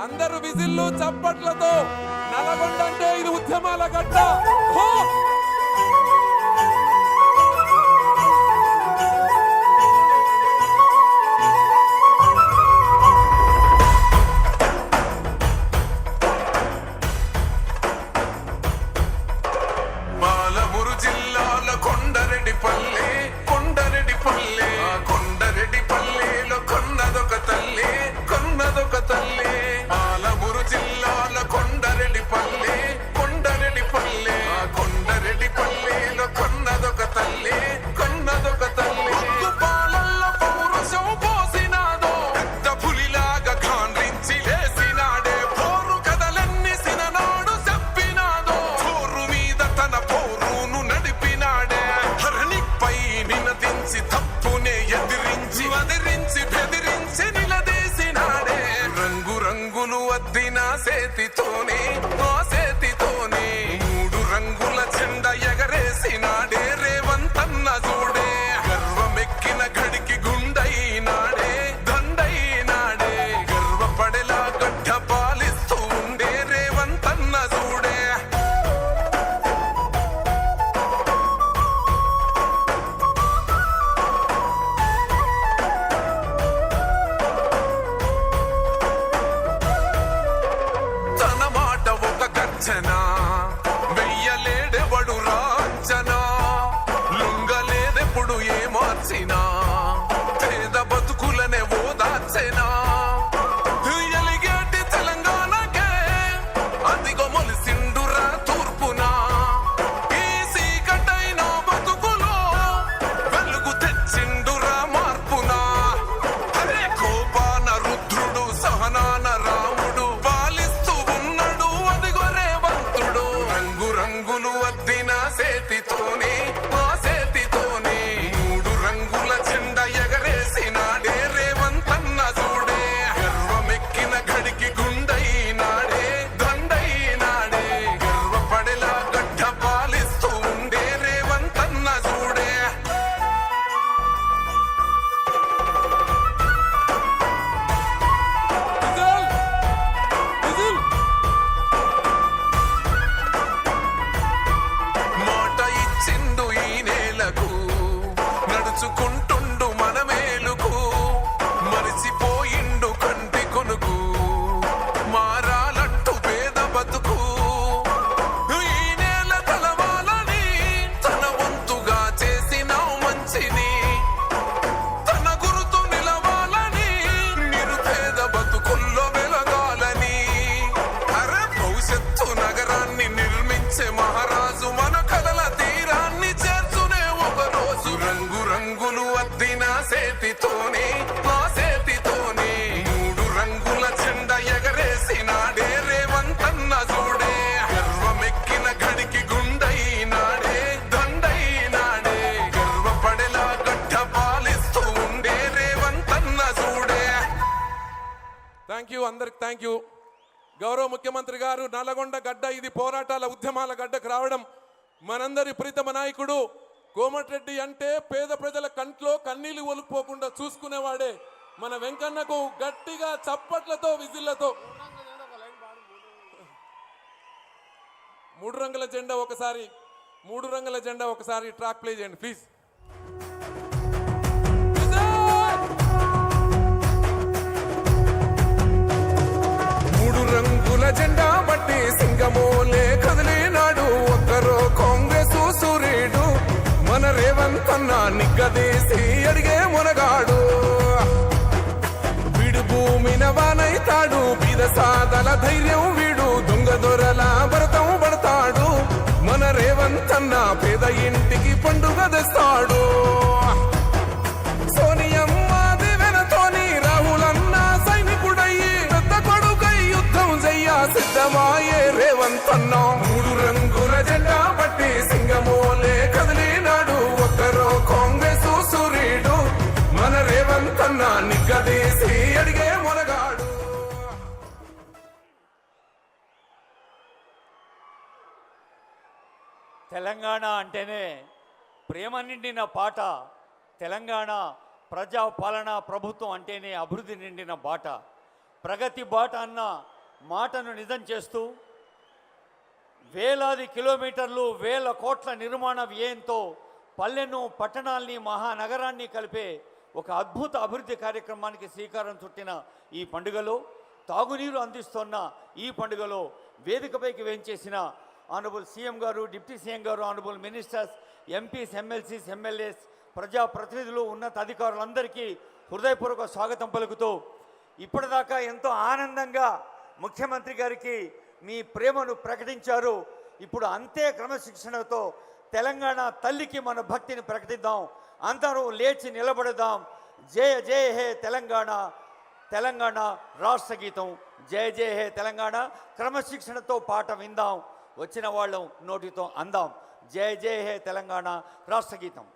అందరూ విజిల్లు చప్పట్లతో నల్గొండ అంటే ఇది ఉద్యమాల గడ్డ. పాలమూరు జిల్లాల కొండరెడ్డిపల్లెలో కొన్నదొక తల్లి పాలమూరు జిల్లాల కొండరెడ్డిపల్లెలో కొన్నదొక తల్లి పాలల్ల పౌరుషం పోసినాదో పెద్ద పులిలాగా ఖాండ్రించి లేసినాడే పోరు కథలన్నీ సిననాడు చెప్పినాదో పోరు మీద తన పోరును నడిపినాడే హరణిపై నినదించి తప్పునే ఎదిరించి బెదిరించి నిలదీసినాడే రంగు రంగులు అద్దిన సేతితోనే మూడు రంగుల జెండా ఎగరేసినాడే రేవంతన్న చూడే గర్వమెక్కిన గడికి గుండైనాడే దండైనాడే గర్వపడేలా గడ్డ పాలిస్తూ ఉండే రేవంతన్న చూడే తన మాట ఒక గర్జన వెయ్యలేడెవడు రాంచనా లొంగలేదెప్పుడు ఏ మార్చినా పేద బతుకులనే ఓదార్చెనా ఎలిగేటి తెలంగాణకే అదిగో మొలిసిండురా తూర్పునా ఈ సీకటైన బతుకులో వెలుగు తెచ్చిండురా మార్పునా అరే కోపాన రుద్రుడు సహనాన రాముడు పాలిస్తూ ఉన్నాడు అదిగో రేవంతుడు రంగు రంగులు అద్దిన సేతితోనే మూడు రంగుల జెండా ఎగరేసినాడే రేవంతన్న చూడే గర్వమెక్కిన గడికి గుండైనాడే దండైనాడే గర్వపడేలా గడ్డ పాలిస్తూ ఉండే రేవంతన్న చూడే విజిల్ మాట ఇచ్చిండు ఈ నేలకు నడుచుకుంటుండు మన మేలుకు మరిచిపోయిండు కంటి కొనుకు మారాలంటూ పేద బతుకు ఈ నేల తలవాలని తన వంతుగా చేసిన మంచిని తన గురుతు నిలవాలని నిరుపేద బతుకుల్లో వెలగాలని అరే భవిష్యత్తు నగరాన్ని నిర్మించే మహారాజు మన కలల తీరాన్ని చేర్చునే ఒక రోజు రంగు రంగులు అద్దిన సేతితోనే మూడు రంగుల జెండా ఎగరేసినాడే రేవంతన్న చూడే గర్వమెక్కిన గడికి గుండైనాడే దండైనాడే గర్వపడేలా గడ్డ పాలిస్తూ ఉండే రేవంతన్న చూడే థ్యాంక్ యూ, అందరికి థ్యాంక్ యూ. గౌరవ ముఖ్యమంత్రి గారు నల్గొండ గడ్డ ఇది పోరాటాల ఉద్యమాల గడ్డకు రావడం మనందరి ప్రీతమ నాయకుడు కోమటిరెడ్డి అంటే పేద ప్రజల కంట్లో కన్నీళ్లు ఒలుపుకోకుండా చూసుకునేవాడే మన వెంకన్నకు గట్టిగా చప్పట్లతో విజిల్లతో మూడు రంగుల జెండా ఒకసారి ట్రాక్ ప్లే చేయండి ప్లీజ్. మూడు రంగుల జెండా బట్టి సింగమోలే కదిలినాడు ఒక్కరో కాంగ్రెస్ సూర్యుడు మన రేవంతన్న నిగ్గదీసి అడిగే మునగాడు వీడు భూమిన వానైతాడు బీద సాదల ధైర్యం వీడు దొంగ దొరల భరతం పడతాడు మన రేవంతన్న పేద ఇంటికి పండుగ తెస్తాడు సోనియమ్మ దివెనతోని రాహులన్న సైనికుడయ్యి పెద్ద కొడుకై యుద్ధం చెయ్య సిద్ధమాయే రేవంతన్న మూడు రంగుల జెండా బట్టి సింగమోలే కదిలినాడు ఒక్కరో కాంగ్రెస్ సూర్యుడు మన రేవంతన్న నిగ్గదీసి అడిగే మునగాడు. తెలంగాణ అంటేనే ప్రేమ నిండిన పాట. తెలంగాణ ప్రజాపాలన ప్రభుత్వం అంటేనే అభివృద్ధి నిండిన బాట. ప్రగతి బాట అన్న మాటను నిజం చేస్తూ వేలాది కిలోమీటర్లు వేల కోట్ల నిర్మాణ వ్యయంతో పల్లెను పట్టణాల్ని మహానగరాన్ని కలిపే ఒక అద్భుత అభివృద్ధి కార్యక్రమానికి శ్రీకారం చుట్టిన ఈ పండుగలో తాగునీరు అందిస్తున్న ఈ పండుగలో వేదికపైకి వేంచేసిన ఆనరబుల్ సీఎం గారు, డిప్యూటీ సీఎం గారు, honourable ministers, MPs, MLCs, MLAs, ప్రజాప్రతినిధులు, ఉన్నత అధికారులందరికీ హృదయపూర్వక స్వాగతం పలుకుతూ ఇప్పటిదాకా ఎంతో ఆనందంగా ముఖ్యమంత్రి గారికి మీ ప్రేమను ప్రకటించారు. ఇప్పుడు అంతే క్రమశిక్షణతో తెలంగాణ తల్లికి మన భక్తిని ప్రకటిద్దాం. అందరూ లేచి నిలబడదాం. జయ జయ హే తెలంగాణ, తెలంగాణ రాష్ట్ర గీతం. జయ జయ హే తెలంగాణ. క్రమశిక్షణతో పాట విందాం, వచ్చిన వాళ్ళం నోటితో అందాం. జయ జయ హే తెలంగాణ రాష్ట్ర గీతం.